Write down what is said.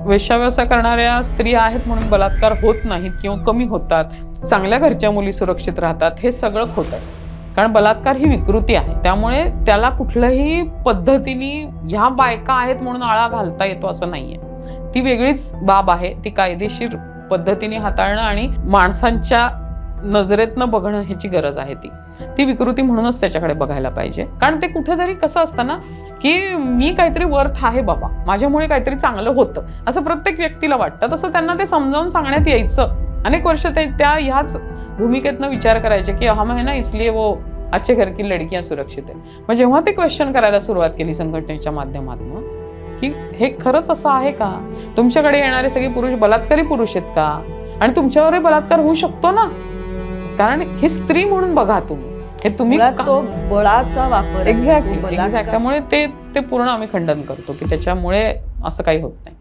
वेश्याव्यवसाय करणाऱ्या स्त्रिया आहेत म्हणून बलात्कार होत नाहीत किंवा कमी होतात, चांगल्या घरच्या मुली सुरक्षित राहतात, हे सगळं खोटं आहे. कारण बलात्कार ही विकृती आहे, त्यामुळे त्याला कुठल्याही पद्धतीने ह्या बायका आहेत म्हणून आळा घालता येतो असं नाहीये. ती वेगळीच बाब आहे. ती कायदेशीर पद्धतीने हाताळणं आणि माणसांच्या नजरेतनं बघणं ह्याची गरज आहे. ती विकृती म्हणूनच त्याच्याकडे बघायला पाहिजे. कारण ते कुठेतरी कसं असतं ना, की मी काहीतरी वर्थ आहे बाबा, माझ्यामुळे काहीतरी चांगलं होतं असं प्रत्येक व्यक्तीला वाटतं. तसं त्यांना ते समजावून सांगण्यात यायचं. अनेक वर्ष ते त्या ह्याच भूमिकेतनं विचार करायचे की हम है ना इसलिए वो अच्छे घर की लडकियां सुरक्षित आहे. मग जेव्हा ते क्वेश्चन करायला सुरुवात केली संघटनेच्या माध्यमातून की हे खरंच असं आहे का, तुमच्याकडे येणारे सगळे पुरुष बलात्कारी पुरुष आहेत का, आणि तुमच्यावरही बलात्कार होऊ शकतो ना, कारण ही स्त्री म्हणून बघा तुम्ही, हे तुम्ही तो बळाचा वापर. एक्झॅक्टली. त्यामुळे ते पूर्ण आम्ही खंडन करतो की त्याच्यामुळे असं काही होत नाही.